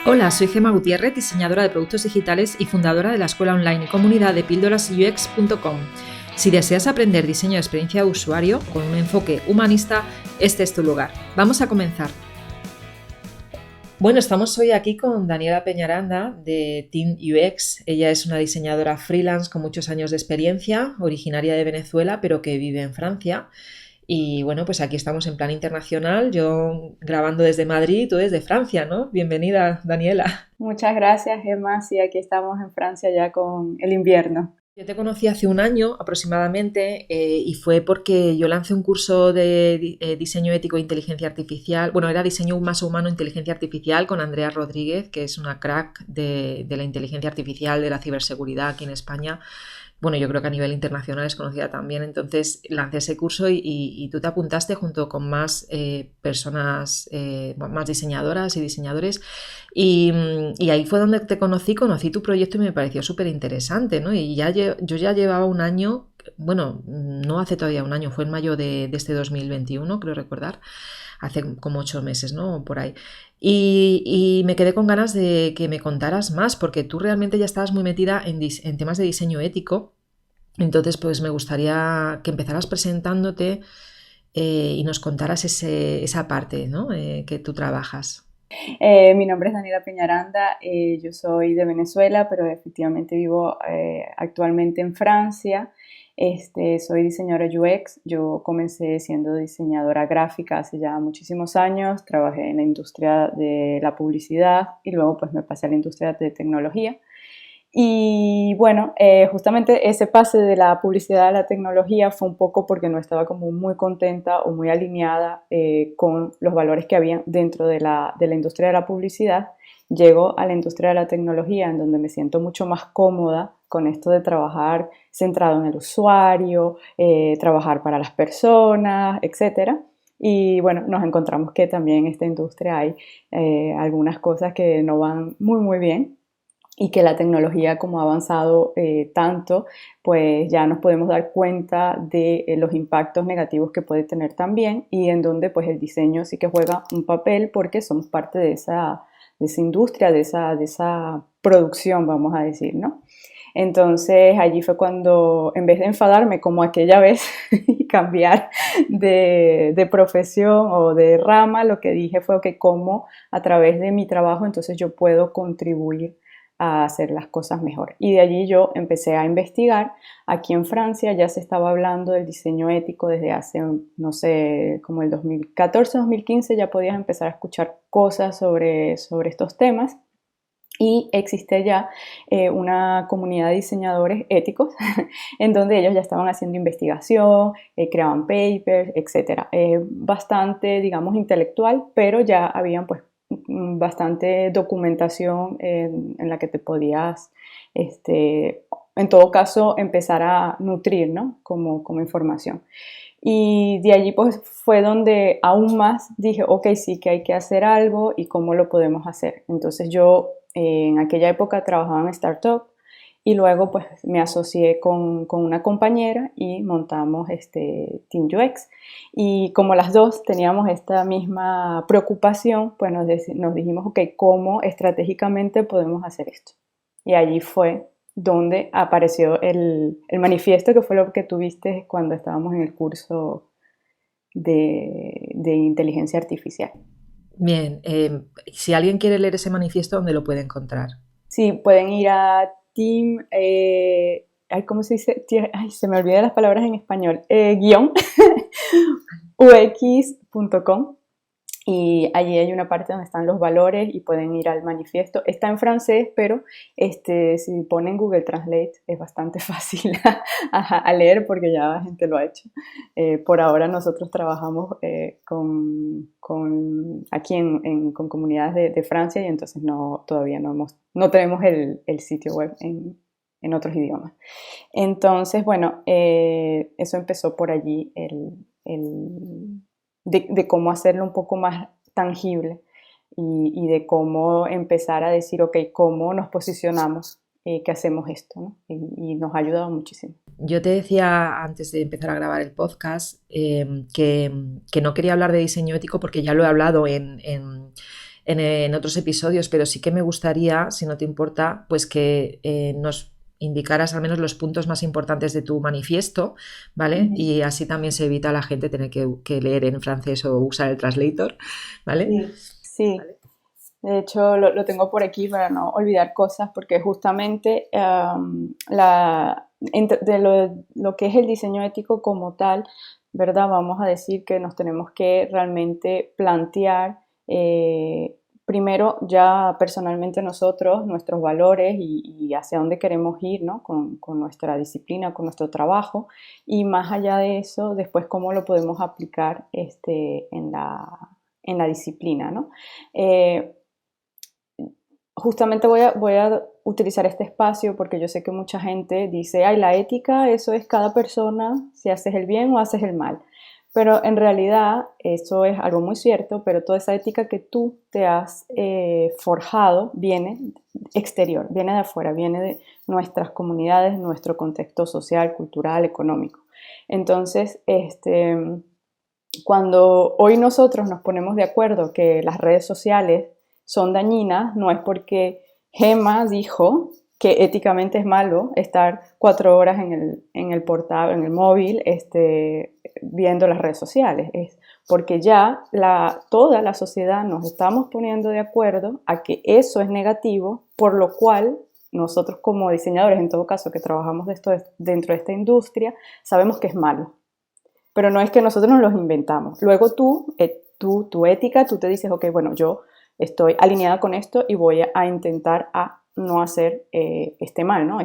Hola, soy Gemma Gutiérrez, diseñadora de productos digitales y fundadora de la escuela online y comunidad de píldorasux.com. Si deseas aprender diseño de experiencia de usuario con un enfoque humanista, este es tu lugar. Vamos a comenzar. Bueno, estamos hoy aquí con Daniela Peñaranda de Team UX. Ella es una diseñadora freelance con muchos años de experiencia, originaria de Venezuela, pero que vive en Francia. Y bueno, pues aquí estamos en plan internacional, yo grabando desde Madrid, tú desde Francia, ¿no? Bienvenida, Daniela. Muchas gracias, Gemma. Sí, aquí estamos en Francia ya con el invierno. Yo te conocí hace un año aproximadamente y fue porque yo lancé un curso de diseño ético e inteligencia artificial. Bueno, era diseño más humano e inteligencia artificial con Andrea Rodríguez, que es una crack de la inteligencia artificial, de la ciberseguridad aquí en España. Bueno, yo creo que a nivel internacional es conocida también. Entonces lancé ese curso y tú te apuntaste junto con más personas, más diseñadoras y diseñadores. Y ahí fue donde te conocí tu proyecto y me pareció súper interesante, ¿no? Y yo ya llevaba un año, bueno, no hace todavía un año, fue en mayo de este 2021, creo recordar, hace como 8 meses, ¿no? Por ahí. Y me quedé con ganas de que me contaras más, porque tú realmente ya estabas muy metida en temas de diseño ético. Entonces, pues me gustaría que empezaras presentándote y nos contaras esa parte, ¿no? Que tú trabajas. Mi nombre es Daniela Peñaranda. Yo soy de Venezuela, pero efectivamente vivo actualmente en Francia. Soy diseñadora UX. Yo comencé siendo diseñadora gráfica hace ya muchísimos años. Trabajé en la industria de la publicidad y luego pues me pasé a la industria de tecnología. Y bueno, justamente ese pase de la publicidad a la tecnología fue un poco porque no estaba como muy contenta o muy alineada con los valores que había dentro de la industria de la publicidad. Llego a la industria de la tecnología en donde me siento mucho más cómoda con esto de trabajar centrado en el usuario, trabajar para las personas, etcétera. Y bueno, nos encontramos que también en esta industria hay algunas cosas que no van muy bien y que la tecnología como ha avanzado tanto, pues ya nos podemos dar cuenta de los impactos negativos que puede tener también y en donde pues el diseño sí que juega un papel porque somos parte de esa industria, de esa producción, vamos a decir, ¿no? Entonces allí fue cuando, en vez de enfadarme como aquella vez y cambiar de profesión o de rama, lo que dije fue que cómo a través de mi trabajo entonces yo puedo contribuir a hacer las cosas mejor. Y de allí yo empecé a investigar. Aquí en Francia ya se estaba hablando del diseño ético desde hace, no sé, como el 2014-2015 ya podías empezar a escuchar cosas sobre estos temas. Y existe ya una comunidad de diseñadores éticos en donde ellos ya estaban haciendo investigación, creaban papers, etc. Bastante, digamos, intelectual, pero ya habían pues bastante documentación en la que te podías, en todo caso, empezar a nutrir, ¿no? Como información. Y de allí pues fue donde aún más dije, ok, sí que hay que hacer algo y cómo lo podemos hacer. Entonces yo en aquella época trabajaba en startup y luego pues me asocié con una compañera y montamos Team UX. Y como las dos teníamos esta misma preocupación, pues nos dijimos, ok, ¿cómo estratégicamente podemos hacer esto? Y allí fue donde apareció el manifiesto, que fue lo que tuviste cuando estábamos en el curso de inteligencia artificial. Bien, si alguien quiere leer ese manifiesto, ¿dónde lo puede encontrar? Sí, pueden ir a Team, ay, ¿cómo se dice? Ay, se me olvidan las palabras en español, guión, ux.com. Y allí hay una parte donde están los valores y pueden ir al manifiesto. Está en francés, pero si ponen Google Translate es bastante fácil a leer porque ya la gente lo ha hecho. Por ahora nosotros trabajamos aquí con comunidades de Francia y entonces todavía no tenemos el sitio web en otros idiomas. Entonces, bueno, eso empezó por allí, de cómo hacerlo un poco más tangible y de cómo empezar a decir, ok, cómo nos posicionamos, que hacemos esto, ¿no? Y nos ha ayudado muchísimo. Yo te decía antes de empezar a grabar el podcast que no quería hablar de diseño ético porque ya lo he hablado en otros episodios, pero sí que me gustaría, si no te importa, pues que nos indicaras al menos los puntos más importantes de tu manifiesto, ¿vale? Ujú. Y así también se evita a la gente tener que leer en francés o usar el translator, ¿vale? Sí, sí. De hecho, lo tengo por aquí para no olvidar cosas, porque justamente de lo que es el diseño ético como tal, ¿verdad? Vamos a decir que nos tenemos que realmente plantear, primero ya personalmente nosotros, nuestros valores y hacia dónde queremos ir, ¿no? Con nuestra disciplina, con nuestro trabajo, y más allá de eso, después cómo lo podemos aplicar en la disciplina, ¿no? Eh, Justamente voy a utilizar este espacio porque yo sé que mucha gente dice, ay, la ética, eso es cada persona, si haces el bien o haces el mal. Pero en realidad eso es algo muy cierto, pero toda esa ética que tú te has forjado viene exterior, viene de afuera, viene de nuestras comunidades, nuestro contexto social, cultural, económico. Entonces, cuando hoy nosotros nos ponemos de acuerdo que las redes sociales son dañinas, no es porque Gemma dijo que éticamente es malo estar 4 horas en el portal, en el móvil, viendo las redes sociales. Es porque ya toda la sociedad nos estamos poniendo de acuerdo a que eso es negativo, por lo cual nosotros como diseñadores, en todo caso que trabajamos dentro de esta industria, sabemos que es malo. Pero no es que nosotros nos los inventamos. Luego tu ética, tú te dices, ok, bueno, yo estoy alineada con esto y voy a intentar a no hacer este mal, ¿no?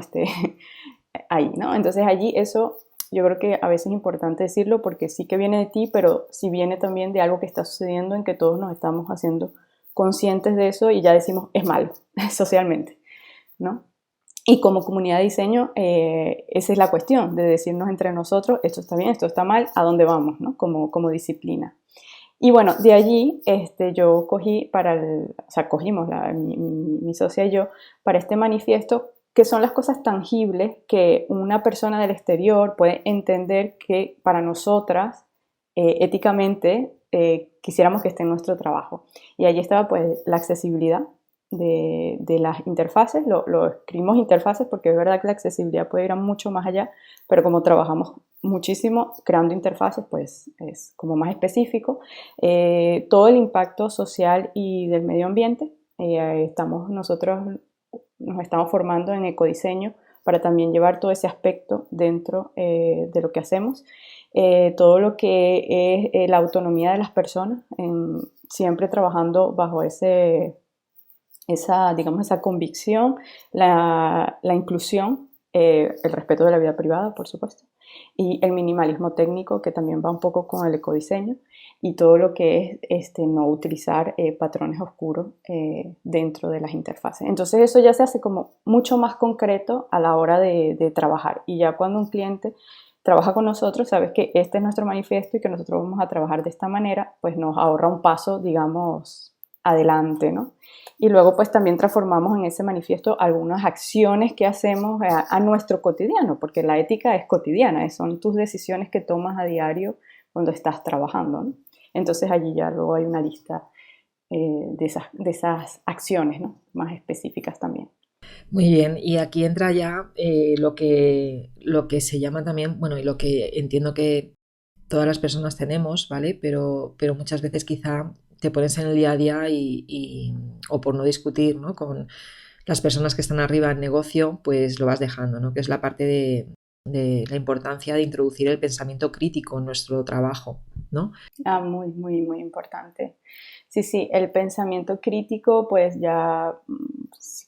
Ahí, ¿no? Entonces allí eso yo creo que a veces es importante decirlo porque sí que viene de ti, pero sí viene también de algo que está sucediendo en que todos nos estamos haciendo conscientes de eso y ya decimos, es malo, socialmente, ¿no? Y como comunidad de diseño, esa es la cuestión, de decirnos entre nosotros, esto está bien, esto está mal, a dónde vamos, ¿no? Como disciplina. Y bueno, de allí yo cogí o sea, cogimos mi socia y yo para este manifiesto, que son las cosas tangibles que una persona del exterior puede entender que para nosotras, éticamente, quisiéramos que esté en nuestro trabajo. Y allí estaba pues la accesibilidad de las interfaces, lo escribimos interfaces porque es verdad que la accesibilidad puede ir a mucho más allá, pero como trabajamos muchísimo creando interfaces, pues es como más específico. Todo el impacto social y del medio ambiente, nosotros nos estamos formando en ecodiseño para también llevar todo ese aspecto dentro de lo que hacemos. Todo lo que es la autonomía de las personas, siempre trabajando bajo digamos, esa convicción, la inclusión, el respeto de la vida privada, por supuesto, y el minimalismo técnico, que también va un poco con el ecodiseño, y todo lo que es no utilizar patrones oscuros dentro de las interfaces. Entonces eso ya se hace como mucho más concreto a la hora de trabajar, y ya cuando un cliente trabaja con nosotros, sabes que este es nuestro manifiesto y que nosotros vamos a trabajar de esta manera, pues nos ahorra un paso, digamos, adelante, ¿no? Y luego pues también transformamos en ese manifiesto algunas acciones que hacemos a nuestro cotidiano, porque la ética es cotidiana, son tus decisiones que tomas a diario cuando estás trabajando, ¿no? Entonces allí ya luego hay una lista de esas acciones, ¿no? Más específicas también. Muy bien, y aquí entra ya lo que se llama también, bueno, y lo que entiendo que todas las personas tenemos, ¿vale? Pero muchas veces quizá te pones en el día a día o por no discutir, ¿no? Con las personas que están arriba en negocio, pues lo vas dejando, ¿no? Que es la parte de la importancia de introducir el pensamiento crítico en nuestro trabajo, ¿no? Muy, muy, muy importante. Sí, sí, el pensamiento crítico, pues ya,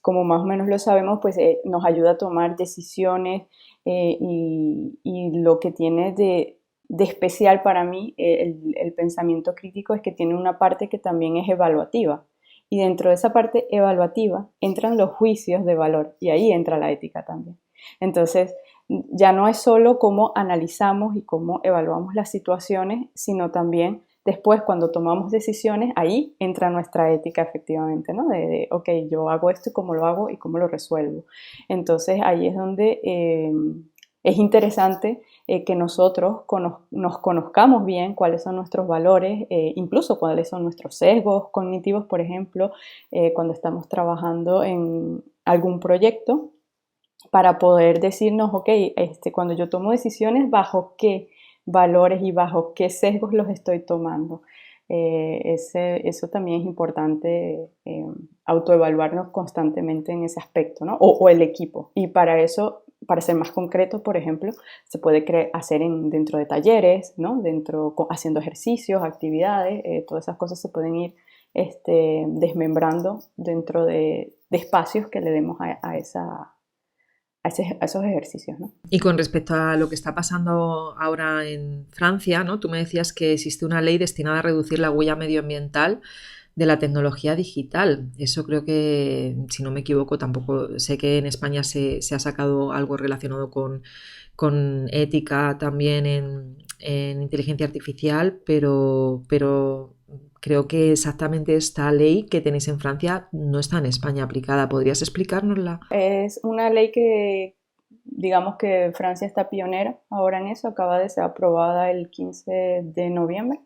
como más o menos lo sabemos, pues nos ayuda a tomar decisiones y lo que tiene de especial para mí el pensamiento crítico es que tiene una parte que también es evaluativa. Y dentro de esa parte evaluativa entran los juicios de valor y ahí entra la ética también. Entonces, ya no es solo cómo analizamos y cómo evaluamos las situaciones, sino también después cuando tomamos decisiones, ahí entra nuestra ética efectivamente, ¿no? Ok, yo hago esto y cómo lo hago y cómo lo resuelvo. Entonces ahí es donde es interesante que nosotros nos conozcamos bien cuáles son nuestros valores, incluso cuáles son nuestros sesgos cognitivos, por ejemplo, cuando estamos trabajando en algún proyecto, para poder decirnos, ok, cuando yo tomo decisiones, ¿bajo qué valores y bajo qué sesgos los estoy tomando? Eso también es importante, autoevaluarnos constantemente en ese aspecto, ¿no? O el equipo. Y para eso, para ser más concreto, por ejemplo, se puede hacer dentro de talleres, ¿no? Haciendo ejercicios, actividades, todas esas cosas se pueden ir desmembrando dentro de espacios que le demos a esos ejercicios, ¿no? Y con respecto a lo que está pasando ahora en Francia, ¿no? Tú me decías que existe una ley destinada a reducir la huella medioambiental de la tecnología digital. Eso creo que, si no me equivoco, tampoco sé que en España se ha sacado algo relacionado con ética también en inteligencia artificial, pero creo que exactamente esta ley que tenéis en Francia no está en España aplicada. ¿Podrías explicárnosla? Es una ley que, digamos que Francia está pionera ahora en eso, acaba de ser aprobada el 15 de noviembre.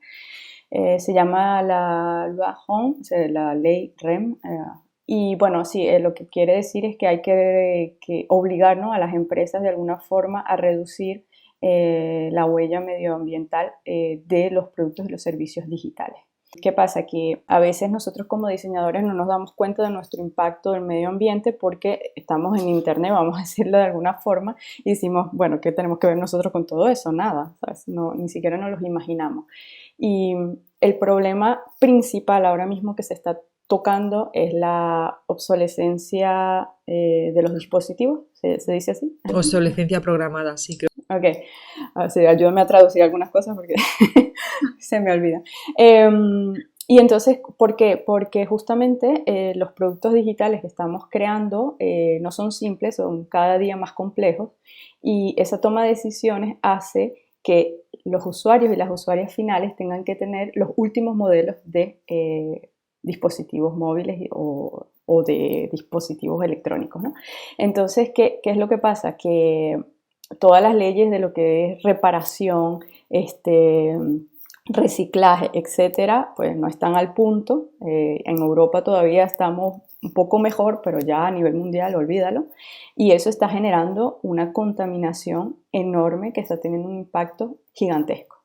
Se llama la Loi REM, o sea, la ley REM. Y bueno, sí, lo que quiere decir es que hay que obligar, ¿no?, a las empresas de alguna forma a reducir la huella medioambiental de los productos y los servicios digitales. ¿Qué pasa? Que a veces nosotros como diseñadores no nos damos cuenta de nuestro impacto del medio ambiente porque estamos en internet, vamos a decirlo de alguna forma, y decimos, bueno, ¿qué tenemos que ver nosotros con todo eso? Nada, ¿sabes? No, ni siquiera nos los imaginamos. Y el problema principal ahora mismo que se está tocando es la obsolescencia de los dispositivos, ¿se dice así? Obsolescencia programada, sí, creo. Ok, así, ayúdame a traducir algunas cosas porque se me olvida. Y entonces, ¿por qué? Porque justamente los productos digitales que estamos creando no son simples, son cada día más complejos, y esa toma de decisiones hace que los usuarios y las usuarias finales tengan que tener los últimos modelos de dispositivos móviles o de dispositivos electrónicos, ¿no? Entonces, ¿qué es lo que pasa? Que todas las leyes de lo que es reparación, reciclaje, etcétera, pues no están al punto. En Europa todavía estamos un poco mejor, pero ya a nivel mundial, olvídalo. Y eso está generando una contaminación enorme que está teniendo un impacto gigantesco.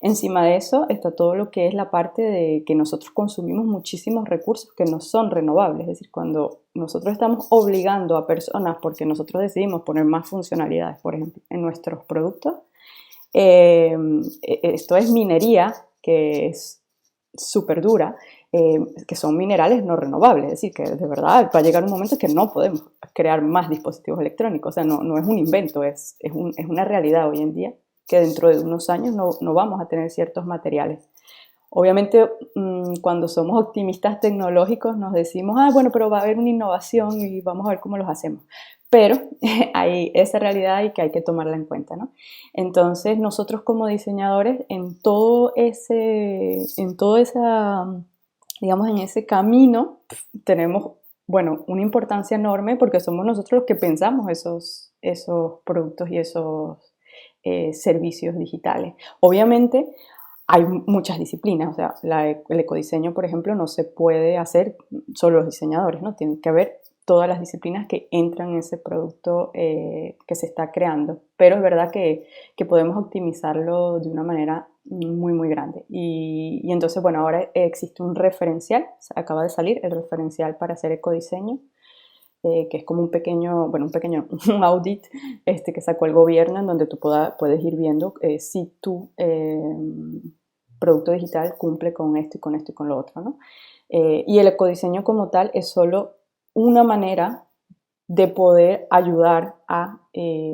Encima de eso está todo lo que es la parte de que nosotros consumimos muchísimos recursos que no son renovables. Es decir, cuando nosotros estamos obligando a personas, porque nosotros decidimos poner más funcionalidades, por ejemplo, en nuestros productos, esto es minería que es súper dura, que son minerales no renovables. Es decir, que de verdad va a llegar un momento que no podemos crear más dispositivos electrónicos. O sea, no es un invento, es una realidad hoy en día, que dentro de unos años no vamos a tener ciertos materiales. Obviamente, cuando somos optimistas tecnológicos nos decimos, bueno, pero va a haber una innovación y vamos a ver cómo los hacemos. Pero hay esa realidad y que hay que tomarla en cuenta, ¿no? Entonces, nosotros como diseñadores, digamos, en ese camino, tenemos, bueno, una importancia enorme porque somos nosotros los que pensamos esos productos y esos servicios digitales. Obviamente hay muchas disciplinas, o sea, el ecodiseño, por ejemplo, no se puede hacer solo los diseñadores, ¿no? Tienen que haber todas las disciplinas que entran en ese producto que se está creando, pero es verdad que podemos optimizarlo de una manera muy, muy grande. Y entonces, bueno, ahora existe un referencial, acaba de salir el referencial para hacer ecodiseño, que es como un audit que sacó el gobierno en donde tú puedes ir viendo si tu producto digital cumple con esto y con esto y con lo otro, ¿no? Y el ecodiseño como tal es solo una manera de poder ayudar a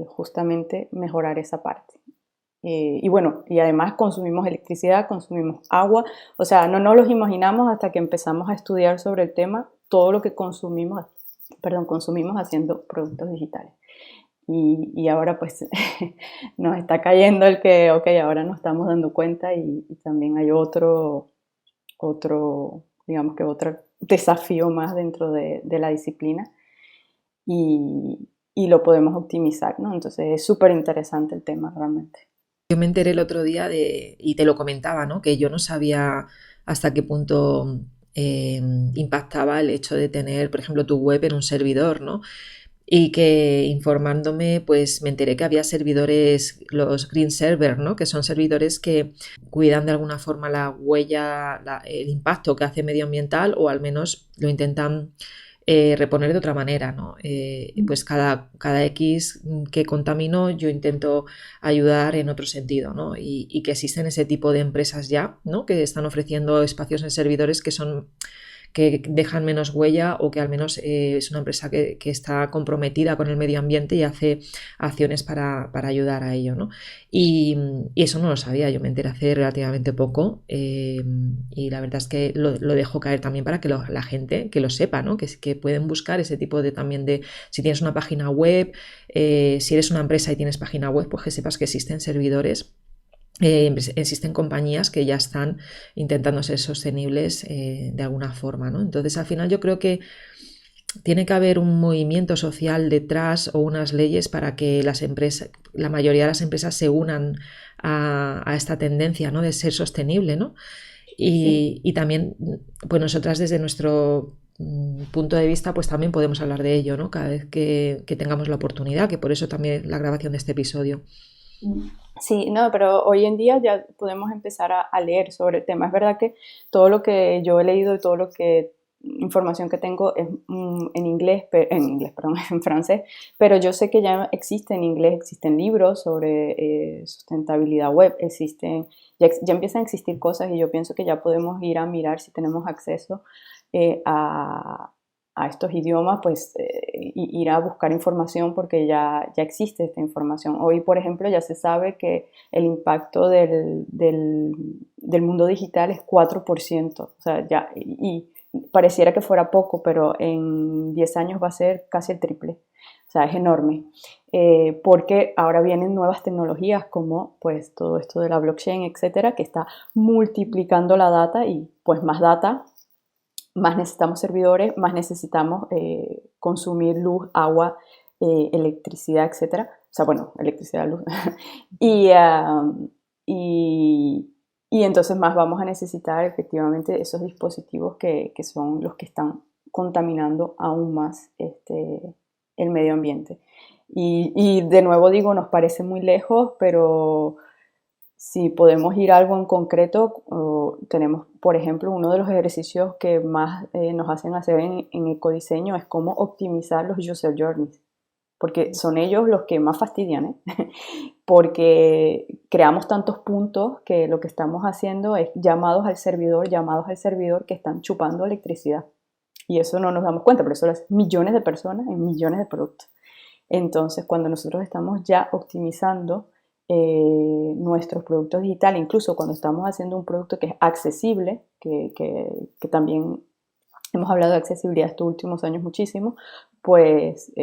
justamente mejorar esa parte. Y bueno, y además consumimos electricidad, consumimos agua, o sea, no nos los imaginamos hasta que empezamos a estudiar sobre el tema, todo lo que consumimos haciendo productos digitales. Y ahora pues nos está cayendo el que, ok, ahora nos estamos dando cuenta y también hay otro, digamos que otro desafío más dentro de la disciplina. Y y lo podemos optimizar, ¿no? Entonces es súper interesante el tema realmente. Yo me enteré el otro día y te lo comentaba, ¿no? Que yo no sabía hasta qué punto impactaba el hecho de tener, por ejemplo, tu web en un servidor, ¿no? Y que informándome, pues me enteré que había servidores, los Green Server, ¿no? Que son servidores que cuidan de alguna forma la huella, el impacto que hace medioambiental o al menos lo intentan reponer de otra manera, ¿no? Pues cada X que contamino yo intento ayudar en otro sentido, ¿no? Y que existen ese tipo de empresas ya, ¿no? Que están ofreciendo espacios en servidores que dejan menos huella o que al menos es una empresa que está comprometida con el medio ambiente y hace acciones para ayudar a ello, ¿no? Y eso no lo sabía, yo me enteré hace relativamente poco y la verdad es que lo dejo caer también para que la gente que lo sepa, ¿no? Que pueden buscar ese tipo de también de, si tienes una página web, si eres una empresa y tienes página web, pues que sepas que existen servidores. Existen compañías que ya están intentando ser sostenibles de alguna forma, ¿no? Entonces, al final yo creo que tiene que haber un movimiento social detrás o unas leyes para que las empresas, la mayoría de las empresas se unan a esta tendencia, ¿no? De ser sostenible, ¿no? Sí. Y también, pues nosotras desde nuestro punto de vista, pues también podemos hablar de ello, ¿no? Cada vez que tengamos la oportunidad, que por eso también la grabación de este episodio. Sí, no, pero hoy en día ya podemos empezar a leer sobre el tema. Es verdad que todo lo que yo he leído y todo lo que información que tengo es en inglés, perdón, en francés, pero yo sé que ya existe en inglés, existen libros sobre sustentabilidad web, ya empiezan a existir cosas y yo pienso que ya podemos ir a mirar si tenemos acceso a estos idiomas, pues ir a buscar información porque ya existe esta información. Hoy, por ejemplo, ya se sabe que el impacto del mundo digital es 4%, o sea, ya, y pareciera que fuera poco, pero en 10 años va a ser casi el triple. O sea, es enorme. Porque ahora vienen nuevas tecnologías como pues todo esto de la blockchain, etcétera, que está multiplicando la data y pues más data, más necesitamos servidores, más necesitamos consumir luz, agua, electricidad, etcétera. O sea, bueno, electricidad, luz. y, y, y entonces más vamos a necesitar efectivamente esos dispositivos que son los que están contaminando aún más el medio ambiente. Y de nuevo digo, nos parece muy lejos, pero si podemos ir a algo en concreto, tenemos, por ejemplo, uno de los ejercicios que más nos hacen hacer en ecodiseño es cómo optimizar los user journeys, porque son ellos los que más fastidian, ¿eh? Porque creamos tantos puntos que lo que estamos haciendo es llamados al servidor que están chupando electricidad. Y eso no nos damos cuenta, pero eso lo hacen millones de personas en millones de productos. Entonces, cuando nosotros estamos ya optimizando nuestros productos digitales, incluso cuando estamos haciendo un producto que es accesible, que también hemos hablado de accesibilidad estos últimos años muchísimo, pues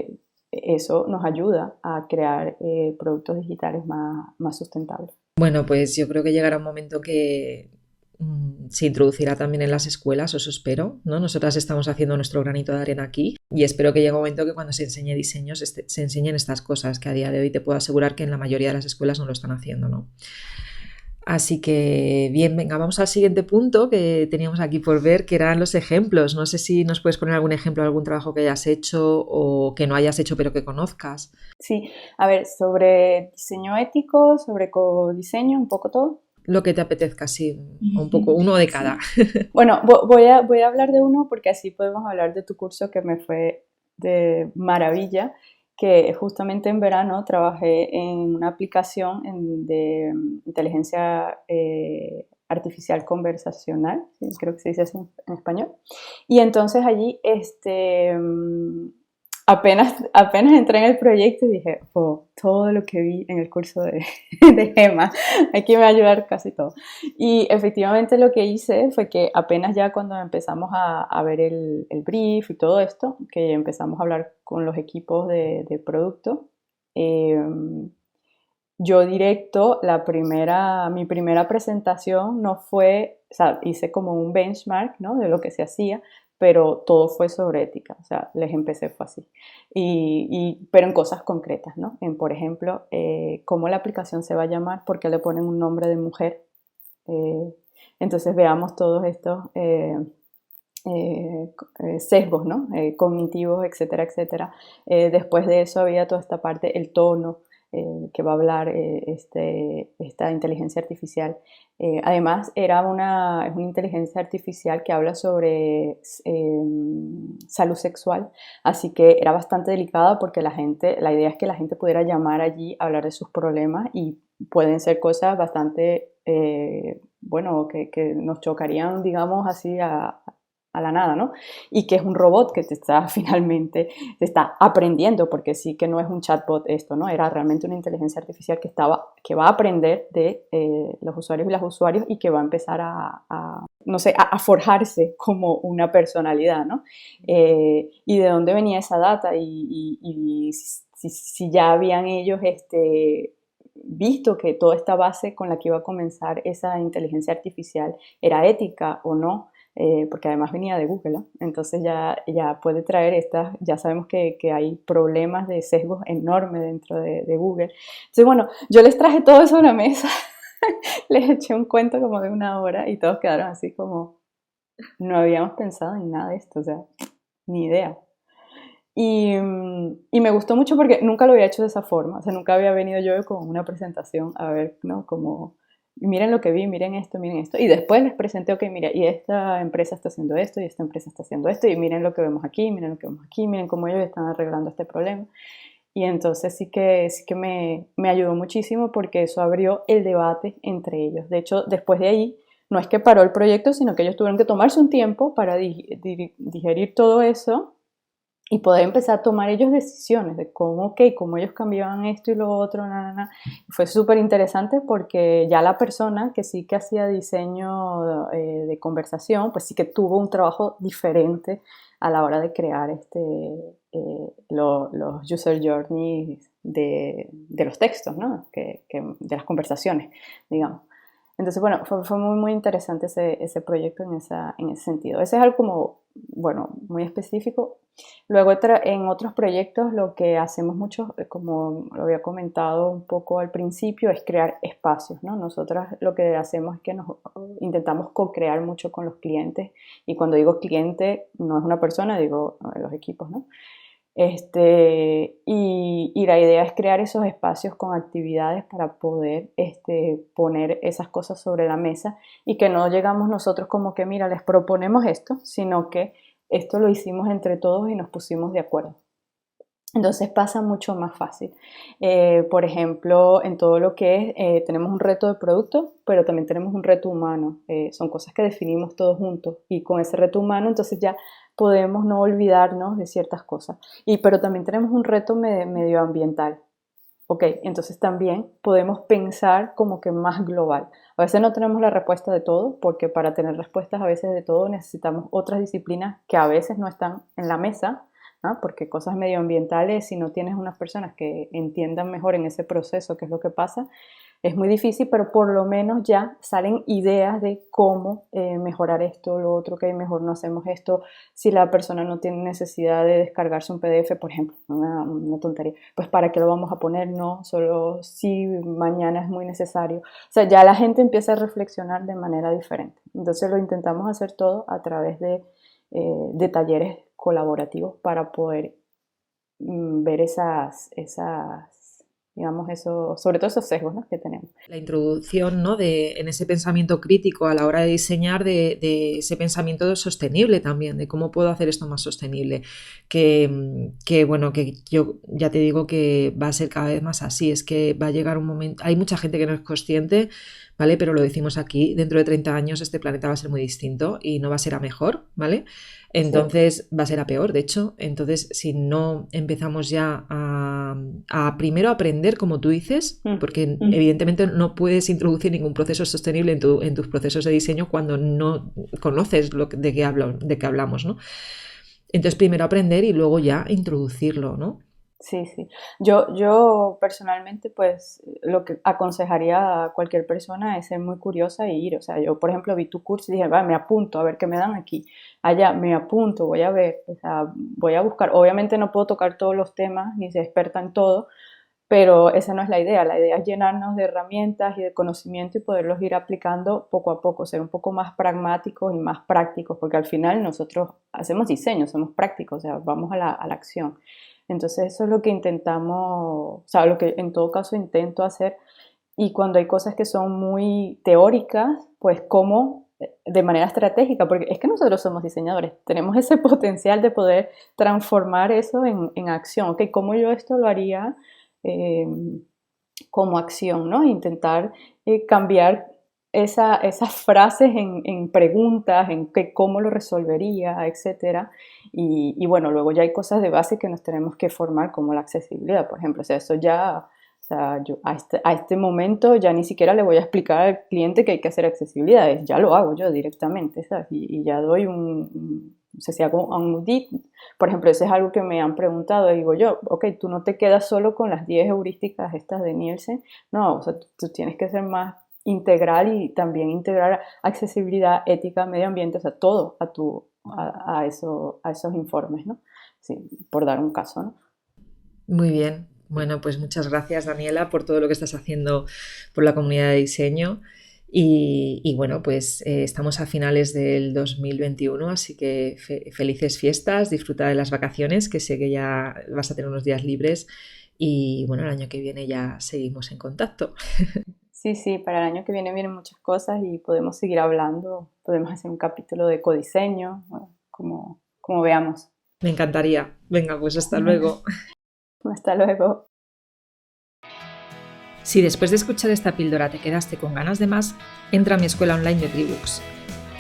eso nos ayuda a crear productos digitales más sustentables. Bueno, pues yo creo que llegará un momento que se introducirá también en las escuelas, eso espero, ¿no? Nosotras estamos haciendo nuestro granito de arena aquí y espero que llegue un momento que cuando se enseñe diseños se enseñen estas cosas, que a día de hoy te puedo asegurar que en la mayoría de las escuelas no lo están haciendo, ¿no? Así que bien, venga, vamos al siguiente punto que teníamos aquí por ver, que eran los ejemplos. No sé si nos puedes poner algún ejemplo de algún trabajo que hayas hecho o que no hayas hecho pero que conozcas. Sí, a ver, sobre diseño ético, sobre codiseño, un poco todo. Lo que te apetezca, sí, un poco, uno de cada. Sí. Bueno, voy a hablar de uno porque así podemos hablar de tu curso que me fue de maravilla, que justamente en verano trabajé en una aplicación de inteligencia artificial conversacional, ¿sí? Creo que se dice así en español. Y entonces allí apenas entré en el proyecto y dije, oh, todo lo que vi en el curso de Gemma, aquí me va a ayudar casi todo. Y efectivamente lo que hice fue que apenas ya cuando empezamos a ver el brief y todo esto, que empezamos a hablar con los equipos de producto, eh, yo directo, mi primera presentación no fue, o sea, hice como un benchmark, ¿no? De lo que se hacía, pero todo fue sobre ética, o sea, les empecé fue así. Pero en cosas concretas, ¿no? Por ejemplo, cómo la aplicación se va a llamar, por qué le ponen un nombre de mujer. Entonces veamos todos estos sesgos, ¿no? Cognitivos, etcétera, etcétera. Después de eso había toda esta parte, el tono que va a hablar esta inteligencia artificial. Además, es una inteligencia artificial que habla sobre salud sexual, así que era bastante delicada porque la idea es que la gente pudiera llamar allí, hablar de sus problemas y pueden ser cosas bastante, bueno, que nos chocarían, digamos, así a la nada, ¿no? Y que es un robot que finalmente te está aprendiendo, porque sí que no es un chatbot esto, ¿no? Era realmente una inteligencia artificial que va a aprender de los usuarios y las usuarias y que va a empezar no sé, a forjarse como una personalidad, ¿no? Y de dónde venía esa data y si ya habían ellos visto que toda esta base con la que iba a comenzar esa inteligencia artificial era ética o no, porque además venía de Google, ¿no? Entonces ya puede traer ya sabemos que hay problemas de sesgos enormes dentro de Google. Entonces, bueno, yo les traje todo eso a la mesa, les eché un cuento como de 1 hora y todos quedaron así como, no habíamos pensado en nada de esto, o sea, ni idea. Y me gustó mucho porque nunca lo había hecho de esa forma, o sea, nunca había venido yo con una presentación a ver, ¿no? Como, miren lo que vi, miren esto, y después les presenté, ok, mira, y esta empresa está haciendo esto, y esta empresa está haciendo esto, y miren lo que vemos aquí, miren lo que vemos aquí, miren cómo ellos están arreglando este problema. Y entonces sí que me ayudó muchísimo porque eso abrió el debate entre ellos. De hecho, después de ahí, no es que paró el proyecto, sino que ellos tuvieron que tomarse un tiempo para digerir todo eso y poder empezar a tomar ellos decisiones de cómo ellos cambiaban esto y lo otro, Fue súper interesante porque ya la persona que sí que hacía diseño de conversación, pues sí que tuvo un trabajo diferente a la hora de crear los user journeys de los textos, ¿no? De las conversaciones, digamos. Entonces, bueno, fue muy, muy interesante ese proyecto en ese sentido. Ese es algo como, bueno, muy específico. Luego, en otros proyectos, lo que hacemos mucho, como lo había comentado un poco al principio, es crear espacios, ¿no? Nosotras lo que hacemos es que intentamos co-crear mucho con los clientes. Y cuando digo cliente, no es una persona, digo los equipos, ¿no? Y la idea es crear esos espacios con actividades para poder poner esas cosas sobre la mesa y que no llegamos nosotros como que, mira, les proponemos esto, sino que esto lo hicimos entre todos y nos pusimos de acuerdo. Entonces pasa mucho más fácil. Por ejemplo, en todo lo que es, tenemos un reto de producto, pero también tenemos un reto humano. Son cosas que definimos todos juntos y con ese reto humano entonces ya podemos no olvidarnos de ciertas cosas. Pero también tenemos un reto medioambiental. Ok, entonces también podemos pensar como que más global. A veces no tenemos la respuesta de todo, porque para tener respuestas a veces de todo necesitamos otras disciplinas que a veces no están en la mesa, ¿no? Porque cosas medioambientales, si no tienes unas personas que entiendan mejor en ese proceso qué es lo que pasa, es muy difícil, pero por lo menos ya salen ideas de cómo mejorar esto, lo otro, que mejor no hacemos esto. Si la persona no tiene necesidad de descargarse un PDF, por ejemplo, una tontería, pues ¿para qué lo vamos a poner? No, solo si mañana es muy necesario. O sea, ya la gente empieza a reflexionar de manera diferente. Entonces lo intentamos hacer todo a través de talleres colaborativos para poder ver digamos, sobre todo esos sesgos, ¿no?, que tenemos. La introducción, ¿no?, en ese pensamiento crítico a la hora de diseñar, de ese pensamiento sostenible también, de cómo puedo hacer esto más sostenible, bueno, que yo ya te digo que va a ser cada vez más así, es que va a llegar un momento, hay mucha gente que no es consciente, ¿vale?, pero lo decimos aquí, dentro de 30 años este planeta va a ser muy distinto y no va a ser a mejor, ¿vale? Entonces va a ser a peor, de hecho. Entonces, si no empezamos ya a primero aprender, como tú dices, porque evidentemente no puedes introducir ningún proceso sostenible en tus procesos de diseño cuando no conoces de qué hablamos, ¿no? Entonces, primero aprender y luego ya introducirlo, ¿no? Sí, sí. Yo personalmente, pues, lo que aconsejaría a cualquier persona es ser muy curiosa e ir. O sea, yo, por ejemplo, vi tu curso y dije, va, me apunto a ver qué me dan aquí. Allá, me apunto, voy a ver, o sea, voy a buscar. Obviamente no puedo tocar todos los temas, ni ser experta en todo, pero esa no es la idea. La idea es llenarnos de herramientas y de conocimiento y poderlos ir aplicando poco a poco, ser un poco más pragmáticos y más prácticos, porque al final nosotros hacemos diseño, somos prácticos, o sea, vamos a la acción. Entonces eso es lo que intentamos, o sea, lo que en todo caso intento hacer. Y cuando hay cosas que son muy teóricas, pues cómo de manera estratégica, porque es que nosotros somos diseñadores, tenemos ese potencial de poder transformar eso en acción. Ok, ¿cómo yo esto lo haría eh, como acción, ¿no? Intentar cambiar esas frases en preguntas, en cómo lo resolvería, etcétera. Y bueno, luego ya hay cosas de base que nos tenemos que formar, como la accesibilidad, por ejemplo. O sea, eso ya, o sea, yo a este momento ya ni siquiera le voy a explicar al cliente que hay que hacer accesibilidad, ya lo hago yo directamente, ¿sabes? Y ya doy no sé si hago un audit, por ejemplo, eso es algo que me han preguntado, y digo yo, ok, tú no te quedas solo con las 10 heurísticas estas de Nielsen, no, o sea, tú tienes que ser más integral y también integrar accesibilidad, ética, medio ambiente, o sea, todo a esos informes, ¿no? Sí, por dar un caso, ¿no? Muy bien. Bueno, pues muchas gracias, Daniela, por todo lo que estás haciendo por la comunidad de diseño. Y bueno, pues estamos a finales del 2021, así que felices fiestas, disfruta de las vacaciones, que sé que ya vas a tener unos días libres. Y bueno, el año que viene ya seguimos en contacto. Sí, sí, para el año que viene vienen muchas cosas y podemos seguir hablando, podemos hacer un capítulo de codiseño, bueno, como veamos. Me encantaría. Venga, pues hasta luego. Hasta luego. Si después de escuchar esta píldora te quedaste con ganas de más, entra a mi escuela online de Tribooks,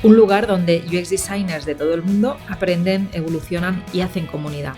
un lugar donde UX designers de todo el mundo aprenden, evolucionan y hacen comunidad.